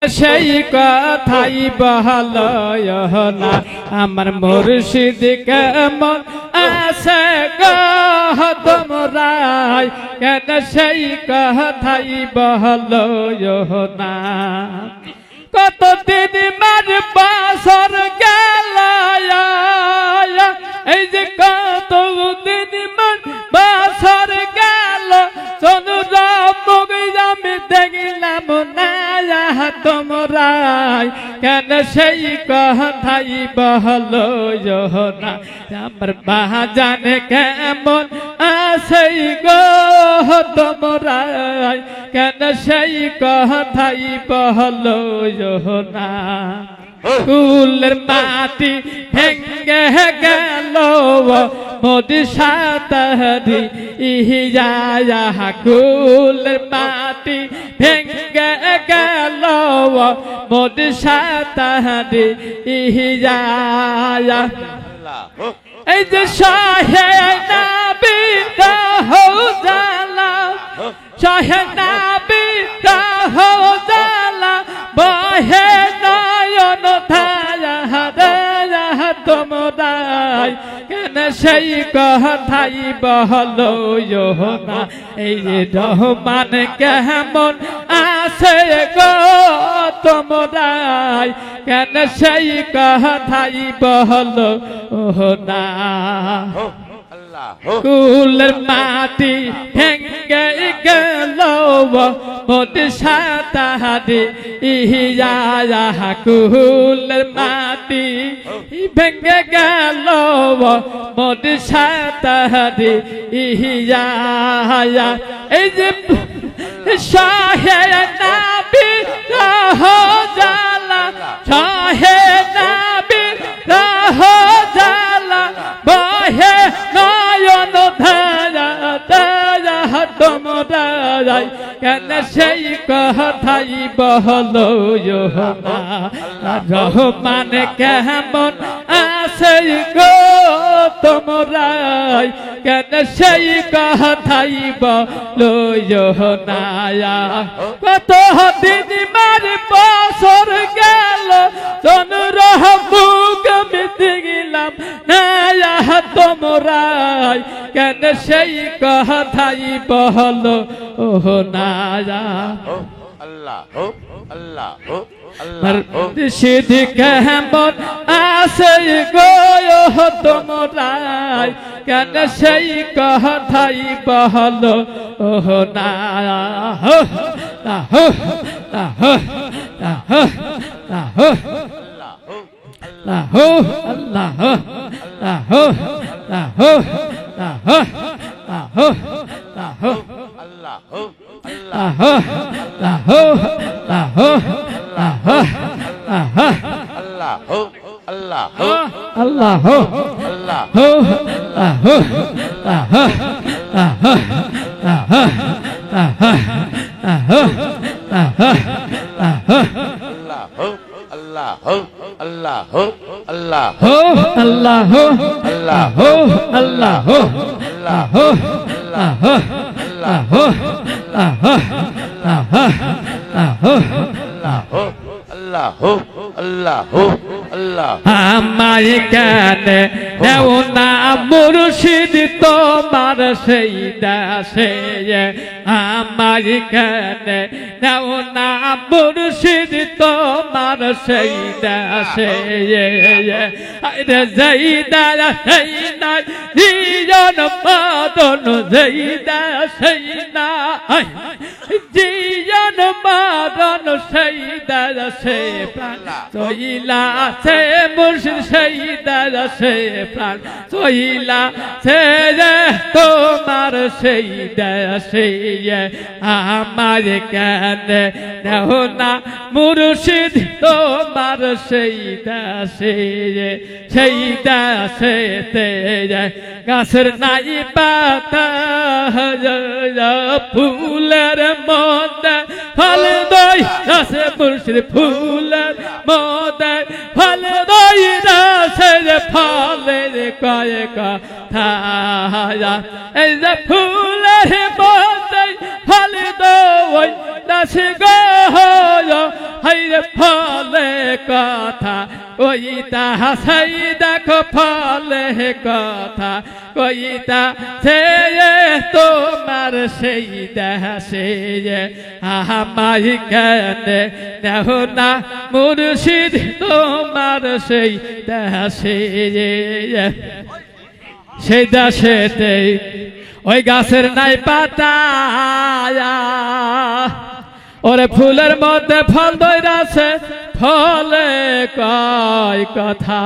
সেই কথাই বহলয় না আমার মুর্শিদ কেমন আছে গো তোমরাই কেন সেই কথাই বহলয় না কতদিন মার বছর গেল এই যে কতদিন মার বছর গেল চন্দ্র মুখ আমি দেখলাম না তোমরাই কেন সেই কথাই বহলয় না আমার বাজান কেমন আছে গো তোমরাই কেন সেই কথাই বহলয় না কুলের মাটি ভেঙ্গে গেল মোদি সাতারি ইহিয়া কুলের মাটি ভেঙ্গে গেল মোদি সাতারি ইহিয়া এই যে শাহে নবী জালা শাহে নবী জালা বহে নয়ন ধারা তোমরাই কেন সেই কথাই বহলয় না এই রহমান কেমন আছে গো তোমরাই কেন সেই কথাই বহলয় না কুলের মাটি ভেঙ্গে গেল মোদি সাতারি ইহিয়া কুলের মাটি ভেঙ্গে গেল মোদি সাতারি ইহিয়া এই যে শাহে নবী জালা শাহে নবী জালা বহে নয়ন ধারা তোমরাই কেন সেই কথাই বহলয় না রহমান কেমন আছে গো তোমরাই কেন সেই কথাই বহলয় না কত দিন মার বছর গেল চন্দ্র মুখ আমি দেখলাম না তোমরাই কেন সেই কথাই বহলয় না মুর্শিদ কেমন আছে গো তোমরাই কেন সেই কথাই বহলয় না আমার কেন দেও না মুর্শিদ তোমার সেই দাসে আমার কেন দেও না মুর্শিদ তোমার সেই দাসে যেই দাস সেই না জীবন মদন যেই দাস সেই না জীবন মদন সেই দাসে প্রাণ চইলা সে মুর্শিদ সেই দাসে প্রাণ চইলা সে তোমার সেই দাসে আমার কেন দেও না মুর্শিদ তোমার সেই দাসে সেই দাসেতে গাছের নাই পাতা ফুলের মধ্যে ফল দই গাছে মুর্শিদ ফুলের মধ্যে ফল দই গাছের ফলের কয়েক এই যে ফুলের মধ্যে ফল দই দাস গো হাইরে ফলে কথা কইতা হাসাই দেখো ফলে কথা কইতা সে তোমার সেই দেশে আমাই কেন দেহ না মুর্শিদ তোমার সেই দেশে সেই দেশেতে ওই গাছের নাই পাতা ওরে ফুলের মধ্যে ফল ধইরাছে ফলে কয় কথা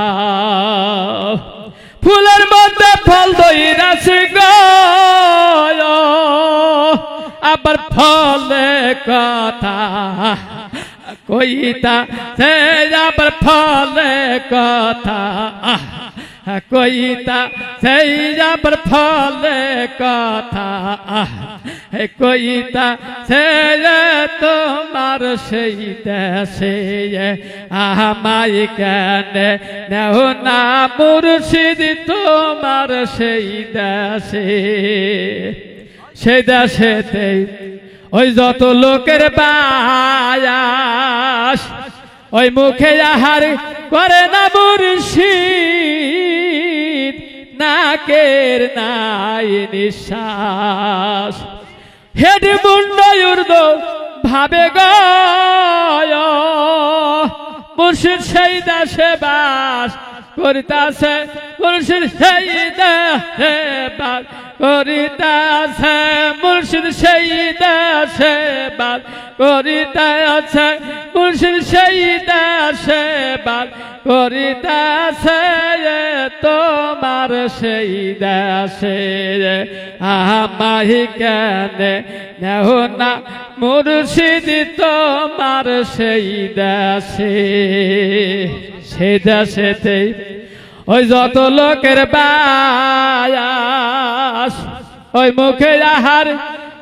ফুলের মধ্যে ফল ধইরাছে গো আবার ফলে কথা কইতা সে আবার ফলে কথা কইতা সেই আবার ফলে কথা কইতা সে তোমার সেই দেশে আমায় কেন নেও না মুর্শিদ তোমার সেই দেশে সেই দেশেতে ওই যত লোকের বায়াস ওই মুখে আহার করে না মুর্শিদ নাকের নাই নিঃশ্বাস হেড মুন্ড উর্দ ভাবে গায় মুর্শিদ সেই দেশে বাস করিতাছে মুর্শিদ সেই দেশে বাস করিতাছে মুর্শিদ সেই দেশে বাস করিতাছে মুর্শিদ সেই দেশে বাস করিতাছে তোমার সেই দেশে আমায় কেন নেও না মুর্শিদ তোমার সেই দেশে সেই দেশেতে ওই যত লোকের বায়াস ওই মুখে আহার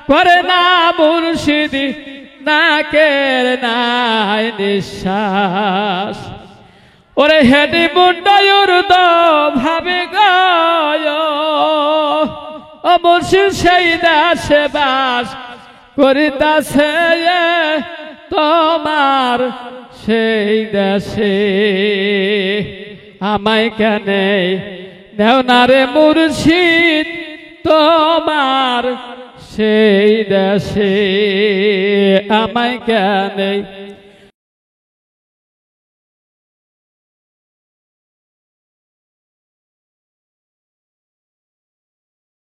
করে না মুর্শিদ নাকের নাই নিঃশ্বাস ওরে হেডি মুন্ডায়ুর ভাবে গায় ও মুর্শিদ সেই দেশে বাস করিতাছে তোমার সেই দেশে আমায় কেন দেও না রে মুর্শিদ তোমার সেই দেশে আমায় কেন